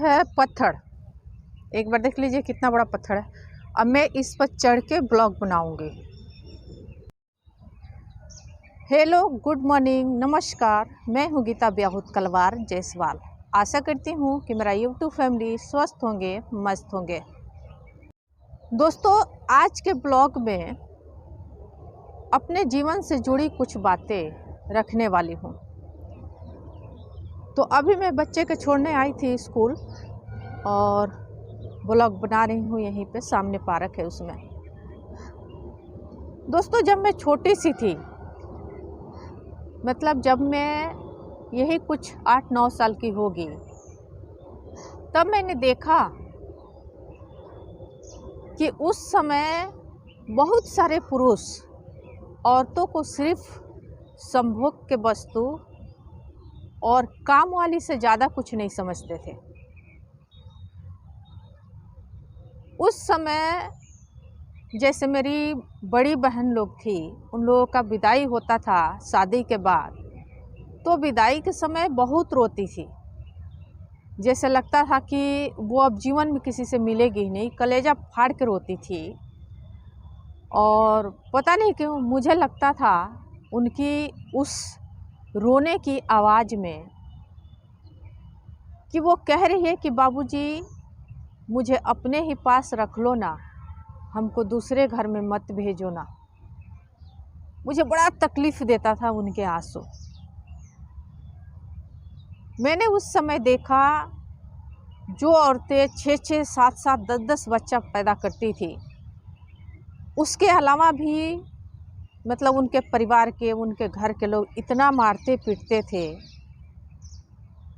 है पत्थर। एक बार देख लीजिए कितना बड़ा पत्थर है। अब मैं इस पर चढ़ के ब्लॉग बनाऊंगी। हेलो, गुड मॉर्निंग, नमस्कार। मैं हूँ गीता ब्याहुत कलवार जायसवाल। आशा करती हूँ कि मेरा यूट्यूब फैमिली स्वस्थ होंगे, मस्त होंगे। दोस्तों, आज के ब्लॉग में अपने जीवन से जुड़ी कुछ बातें रखने वाली हूँ। तो अभी मैं बच्चे के छोड़ने आई थी स्कूल और ब्लॉग बना रही हूँ। यहीं पे सामने पार्क है उसमें। दोस्तों, जब मैं छोटी सी थी, मतलब जब मैं यही कुछ 8-9 साल की होगी, तब मैंने देखा कि उस समय बहुत सारे पुरुष औरतों को सिर्फ संभोग के वस्तु और काम वाली से ज़्यादा कुछ नहीं समझते थे। उस समय जैसे मेरी बड़ी बहन लोग थी, उन लोगों का विदाई होता था शादी के बाद, तो विदाई के समय बहुत रोती थी। जैसे लगता था कि वो अब जीवन में किसी से मिलेगी ही नहीं, कलेजा फाड़ के रोती थी। और पता नहीं क्यों मुझे लगता था उनकी उस रोने की आवाज़ में कि वो कह रही है कि बाबूजी, मुझे अपने ही पास रख लो ना, हमको दूसरे घर में मत भेजो ना। मुझे बड़ा तकलीफ़ देता था उनके आंसू। मैंने उस समय देखा जो औरतें 6-6, 7-7, 10-10 बच्चा पैदा करती थी, उसके अलावा भी मतलब उनके परिवार के, उनके घर के लोग इतना मारते पीटते थे।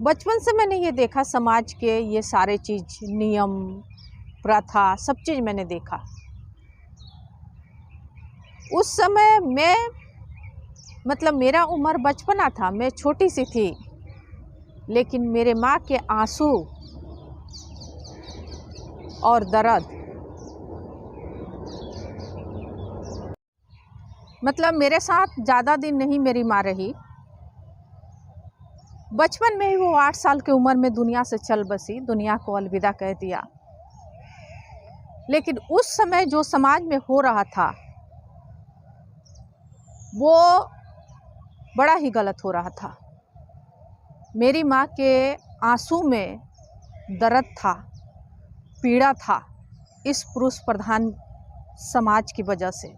बचपन से मैंने ये देखा, समाज के ये सारे चीज़, नियम, प्रथा, सब चीज़ मैंने देखा। उस समय मैं मतलब मेरा उम्र बचपना था, मैं छोटी सी थी, लेकिन मेरे माँ के आंसू और दर्द, मतलब मेरे साथ ज़्यादा दिन नहीं मेरी माँ रही। बचपन में ही वो 8 साल की उम्र में दुनिया से चल बसी, दुनिया को अलविदा कह दिया। लेकिन उस समय जो समाज में हो रहा था वो बड़ा ही गलत हो रहा था। मेरी माँ के आंसू में दर्द था, पीड़ा था, इस पुरुष प्रधान समाज की वजह से।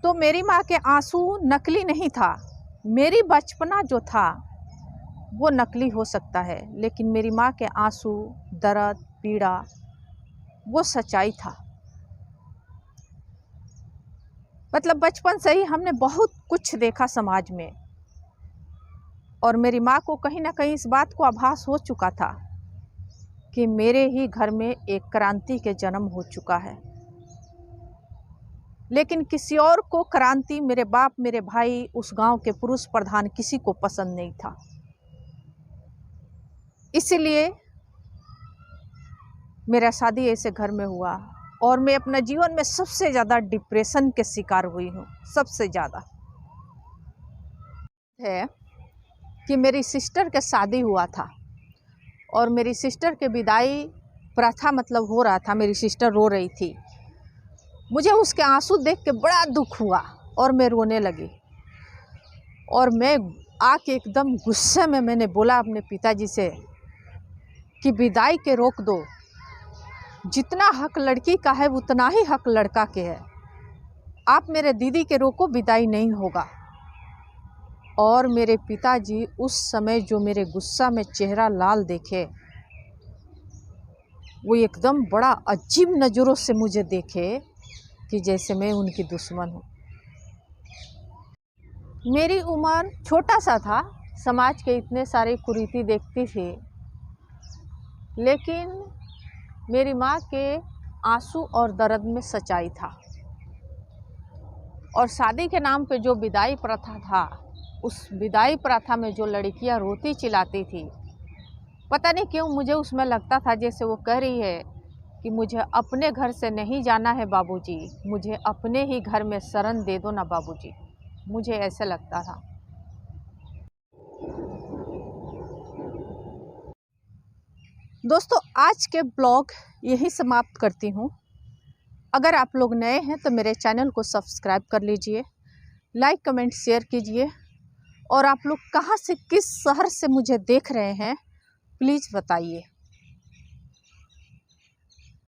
तो मेरी माँ के आंसू नकली नहीं था। मेरी बचपना जो था वो नकली हो सकता है, लेकिन मेरी माँ के आंसू, दर्द, पीड़ा, वो सच्चाई था। मतलब बचपन से ही हमने बहुत कुछ देखा समाज में, और मेरी माँ को कहीं ना कहीं इस बात को आभास हो चुका था कि मेरे ही घर में एक क्रांति के जन्म हो चुका है। लेकिन किसी और को क्रांति, मेरे बाप, मेरे भाई, उस गांव के पुरुष प्रधान, किसी को पसंद नहीं था। इसीलिए मेरा शादी ऐसे घर में हुआ और मैं अपने जीवन में सबसे ज़्यादा डिप्रेशन के शिकार हुई हूँ। सबसे ज़्यादा है कि मेरी सिस्टर के शादी हुआ था और मेरी सिस्टर के विदाई प्रथा मतलब हो रहा था। मेरी सिस्टर रो रही थी, मुझे उसके आंसू देख के बड़ा दुख हुआ और मैं रोने लगी। और मैं आके एकदम गुस्से में मैंने बोला अपने पिताजी से कि विदाई के रोक दो, जितना हक लड़की का है उतना ही हक लड़का के है। आप मेरे दीदी के रोको, विदाई नहीं होगा। और मेरे पिताजी उस समय जो मेरे गुस्सा में चेहरा लाल देखे, वो एकदम बड़ा अजीब नज़रों से मुझे देखे कि जैसे मैं उनकी दुश्मन हूँ। मेरी उम्र छोटा सा था, समाज के इतने सारे कुरीति देखती थी, लेकिन मेरी माँ के आंसू और दर्द में सच्चाई था। और शादी के नाम पे जो विदाई प्रथा था, उस विदाई प्रथा में जो लड़कियां रोती चिल्लाती थी, पता नहीं क्यों मुझे उसमें लगता था जैसे वो कह रही है कि मुझे अपने घर से नहीं जाना है बाबूजी, मुझे अपने ही घर में शरण दे दो ना बाबूजी। मुझे ऐसे लगता था। दोस्तों, आज के ब्लॉग यहीं समाप्त करती हूँ। अगर आप लोग नए हैं तो मेरे चैनल को सब्सक्राइब कर लीजिए, लाइक कमेंट शेयर कीजिए, और आप लोग कहाँ से, किस शहर से मुझे देख रहे हैं, प्लीज़ बताइए।